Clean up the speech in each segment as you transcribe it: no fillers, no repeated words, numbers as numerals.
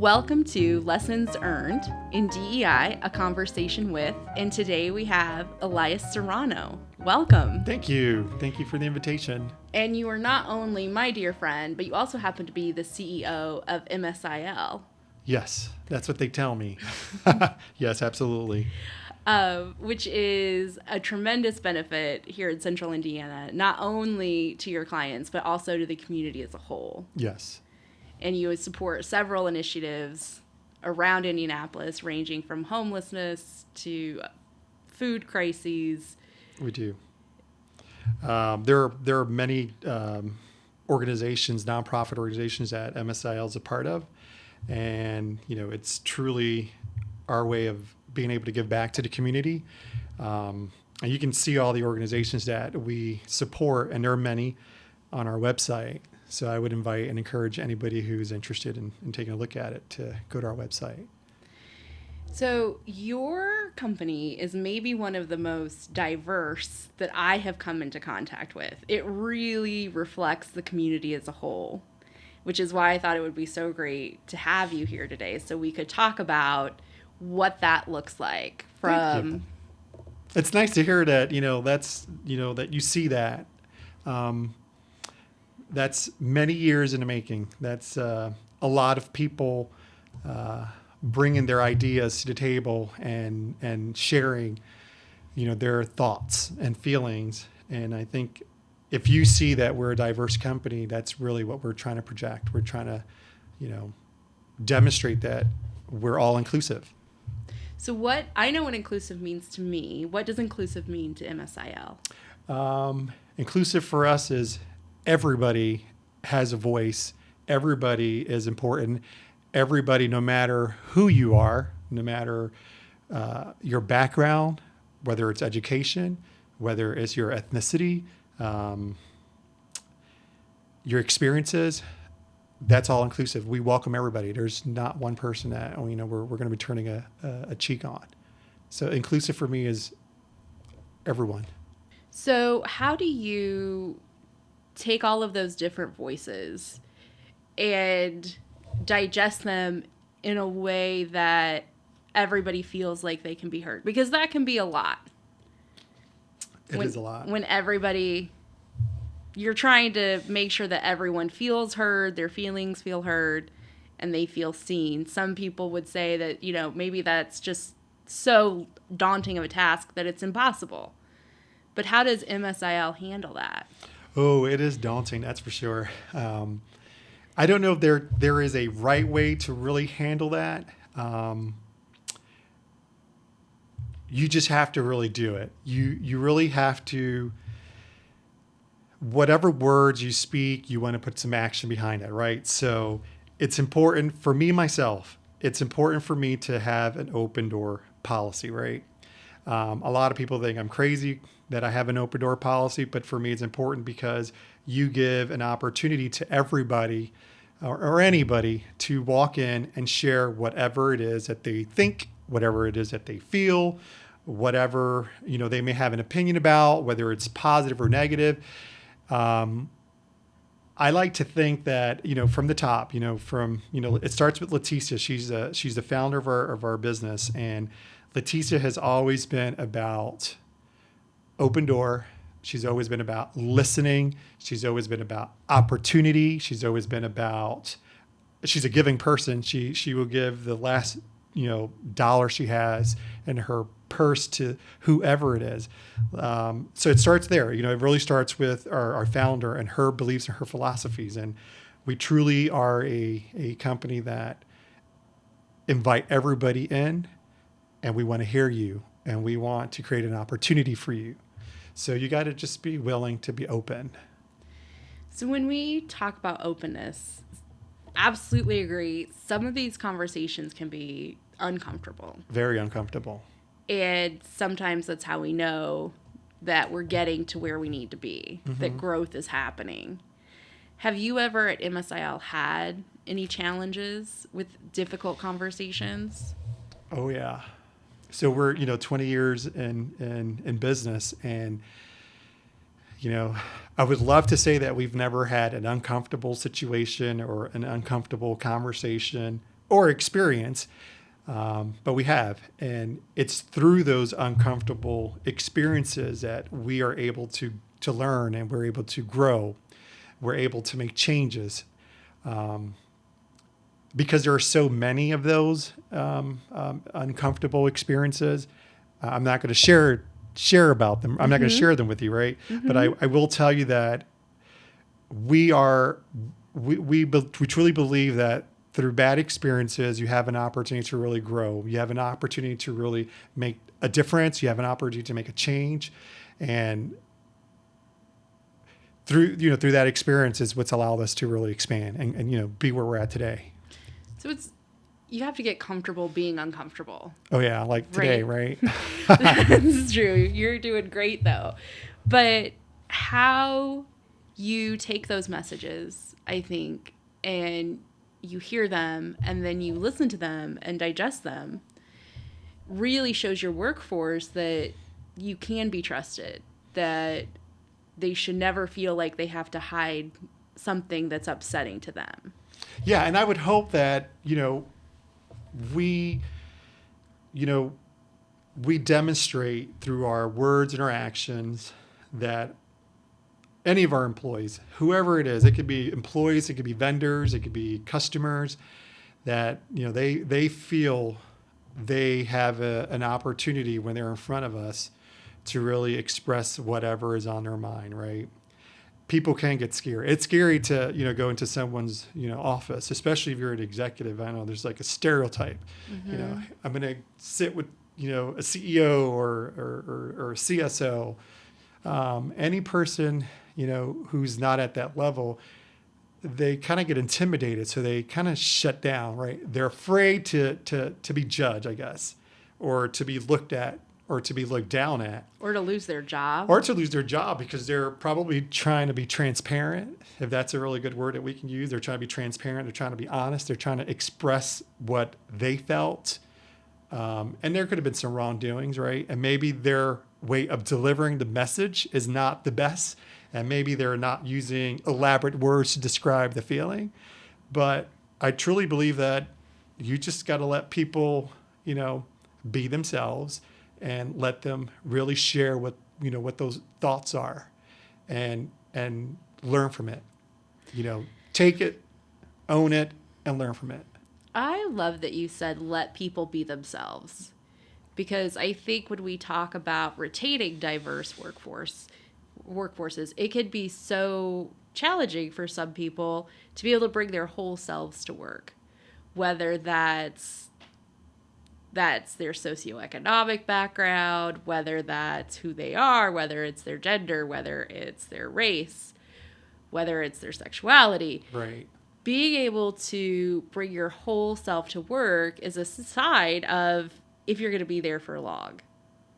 Welcome to Lessons Earned in DEI, a conversation with, and today we have Elias Serrano. Welcome. Thank you. Thank you for the invitation. And you are not only my dear friend, but you also happen to be the CEO of MSIL. Yes, that's what they tell me. Yes, absolutely. Which is a tremendous benefit here in Central Indiana, not only to your clients, but also to the community as a whole. Yes. And you would support several initiatives around Indianapolis, ranging from homelessness to food crises. We do. There are many organizations, nonprofit organizations that MSIL is a part of. And, it's truly our way of being able to give back to the community. And you can see all the organizations that we support, and there are many on our website. So I would invite and encourage anybody who's interested in taking a look at it to go to our website. So your company is maybe one of the most diverse that I have come into contact with. It really reflects the community as a whole, which is why I thought it would be so great to have you here today so we could talk about what that looks like from... It's nice to hear that, that you see that. That's many years in the making. That's a lot of people bringing their ideas to the table and sharing, their thoughts and feelings. And I think if you see that we're a diverse company, that's really what we're trying to project. We're trying to, demonstrate that we're all inclusive. So I know what inclusive means to me. What does inclusive mean to MSIL? Inclusive for us is everybody has a voice. Everybody is important. Everybody, no matter who you are, no matter your background, whether it's education, whether it's your ethnicity, your experiences, that's all inclusive. We welcome everybody. There's not one person that we're going to be turning a cheek on. So inclusive for me is everyone. So how do you take all of those different voices and digest them in a way that everybody feels like they can be heard? Because that can be a lot. It is a lot. When you're trying to make sure that everyone feels heard, their feelings feel heard, and they feel seen. Some people would say that, maybe that's just so daunting of a task that it's impossible. But how does MSIL handle that? Oh, it is daunting, that's for sure. I don't know if there is a right way to really handle that. You just have to really do it. You really have to, whatever words you speak, you want to put some action behind it, right? So it's important for me, myself, it's important for me to have an open door policy, right? A lot of people think I'm crazy that I have an open door policy, but for me, it's important because you give an opportunity to everybody or anybody to walk in and share whatever it is that they think, whatever it is that they feel, whatever, they may have an opinion about, whether it's positive or negative. I like to think that, from the top, it starts with Leticia. She's the founder of our business, and Leticia has always been about open door. She's always been about listening. She's always been about opportunity. She's always been about, she's a giving person. She will give the last, dollar she has in her purse to whoever it is. So it starts there. It really starts with our founder and her beliefs and her philosophies. And we truly are a company that invite everybody in, and we want to hear you, and we want to create an opportunity for you. So you got to just be willing to be open. So when we talk about openness, absolutely agree. Some of these conversations can be uncomfortable. Very uncomfortable. And sometimes that's how we know that we're getting to where we need to be, that growth is happening. Have you ever at MSIL had any challenges with difficult conversations? Oh, yeah. So we're, 20 years in business, and, I would love to say that we've never had an uncomfortable situation or an uncomfortable conversation or experience, but we have. And it's through those uncomfortable experiences that we are able to learn, and we're able to grow. We're able to make changes. Because there are so many of those uncomfortable experiences, I'm not going to share about them. I'm not going to share them with you, right? But I will tell you that we truly believe that through bad experiences, you have an opportunity to really grow. You have an opportunity to really make a difference. You have an opportunity to make a change, and through that experience is what's allowed us to really expand and be where we're at today. So you have to get comfortable being uncomfortable. Oh yeah, like today, right? That's true. You're doing great though. But how you take those messages, I think, and you hear them and then you listen to them and digest them really shows your workforce that you can be trusted, that they should never feel like they have to hide something that's upsetting to them. Yeah, and I would hope that, we demonstrate through our words and our actions that any of our employees, whoever it is, it could be employees, it could be vendors, it could be customers, that, they feel they have an opportunity when they're in front of us to really express whatever is on their mind, right? People can get scared. It's scary to, go into someone's, office, especially if you're an executive. I know there's like a stereotype, I'm going to sit with, a CEO or a CSO, any person, who's not at that level, they kind of get intimidated. So they kind of shut down, right? They're afraid to be judged, I guess, or to be looked at, or to be looked down at. Or to lose their job. Because they're probably trying to be transparent, if that's a really good word that we can use. They're trying to be transparent. They're trying to be honest. They're trying to express what they felt. And there could have been some wrongdoings, right? And maybe their way of delivering the message is not the best. And maybe they're not using elaborate words to describe the feeling. But I truly believe that you just got to let people, be themselves, and let them really share what those thoughts are, and learn from it. Take it, own it, and learn from it. I love that you said let people be themselves, because I think when we talk about retaining diverse workforces, it could be so challenging for some people to be able to bring their whole selves to work, whether that's their socioeconomic background, whether that's who they are, whether it's their gender, whether it's their race, whether it's their sexuality. Right. Being able to bring your whole self to work is a side of if you're going to be there for long,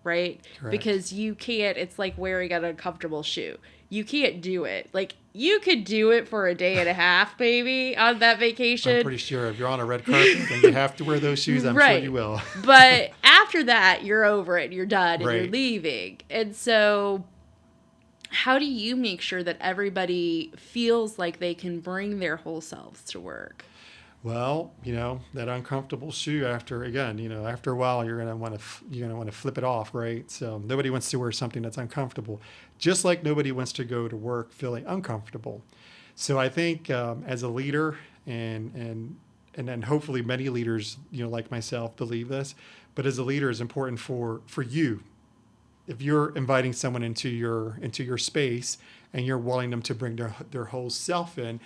right? Correct. Because you can't, it's like wearing an uncomfortable shoe. You can't do it. Like, you could do it for a day and a half, maybe, on that vacation. I'm pretty sure if you're on a red carpet and you have to wear those shoes, I'm right. sure you will. But after that, you're over it, and you're done, and right. you're leaving. And so how do you make sure that everybody feels like they can bring their whole selves to work? Well, that uncomfortable shoe, after a while, you're going to want to flip it off, right? So nobody wants to wear something that's uncomfortable, just like nobody wants to go to work feeling uncomfortable. So I think as a leader, and then hopefully many leaders, like myself, believe this, but as a leader, it's important for you. If you're inviting someone into your space and you're wanting them to bring their whole self in,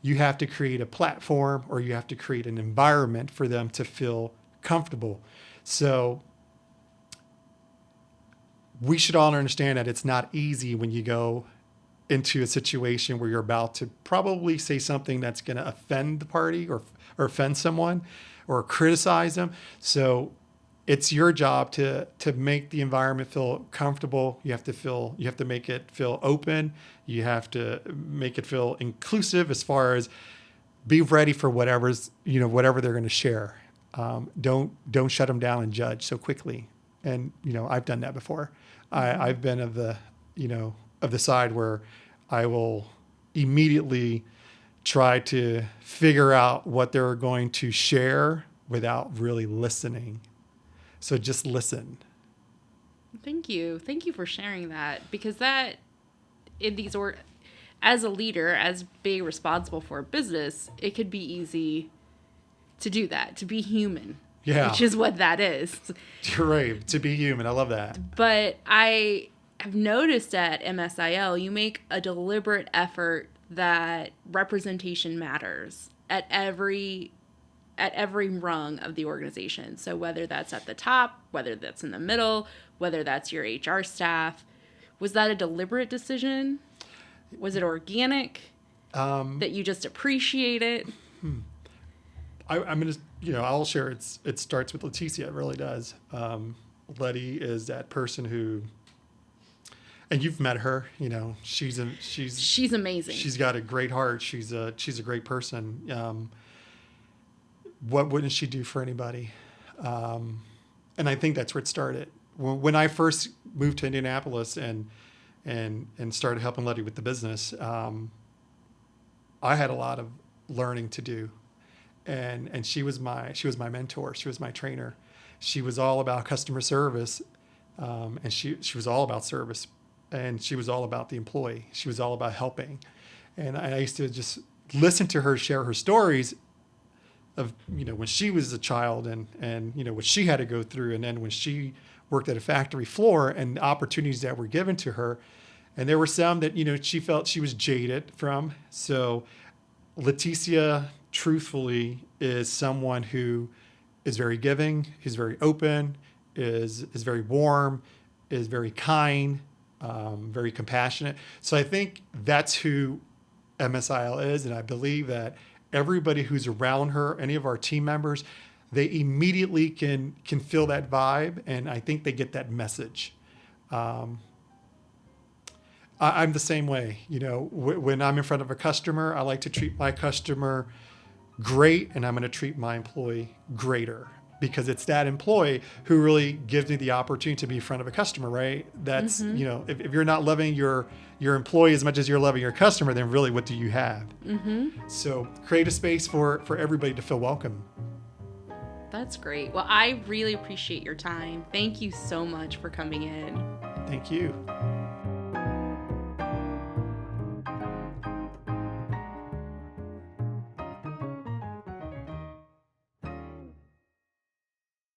you have to create a platform, or you have to create an environment for them to feel comfortable. So we should all understand that it's not easy when you go into a situation where you're about to probably say something that's going to offend the party or offend someone or criticize them. So it's your job to make the environment feel comfortable. You have to make it feel open. You have to make it feel inclusive, as far as be ready for whatever they're going to share. Don't shut them down and judge so quickly. And I've done that before. Mm-hmm. I've been of the side where I will immediately try to figure out what they're going to share without really listening. So just listen. Thank you. Thank you for sharing that, because that in these as a leader, as being responsible for a business, it could be easy to do that, to be human. Yeah. Which is what that is. You're right. To be human. I love that. But I have noticed at MSIL, you make a deliberate effort that representation matters at every rung of the organization. So whether that's at the top, whether that's in the middle, whether that's your HR staff, was that a deliberate decision? Was it organic? That you just appreciate it? I'm going to, I'll share. It starts with Leticia. It really does. Letty is that person who, and you've met her, she's amazing. She's got a great heart. She's a great person. What wouldn't she do for anybody? And I think that's where it started. When I first moved to Indianapolis and started helping Letty with the business, I had a lot of learning to do. And she was my mentor. She was my trainer. She was all about customer service, and she was all about service, and she was all about the employee. She was all about helping, and I used to just listen to her share her stories of when she was a child and what she had to go through, and then when she worked at a factory floor and the opportunities that were given to her, and there were some that she felt she was jaded from. So Leticia, truthfully, is someone who is very giving, is very open, is very warm, is very kind, very compassionate. So I think that's who MSIL is, and I believe that everybody who's around her, any of our team members, they immediately can feel that vibe, and I think they get that message. I'm the same way. When I'm in front of a customer, I like to treat my customer great, and I'm going to treat my employee greater, because it's that employee who really gives me the opportunity to be in front of a customer, right? That's, if you're not loving your employee as much as you're loving your customer, then really what do you have? So create a space for everybody to feel welcome. That's great. Well, I really appreciate your time. Thank you so much for coming in. Thank you.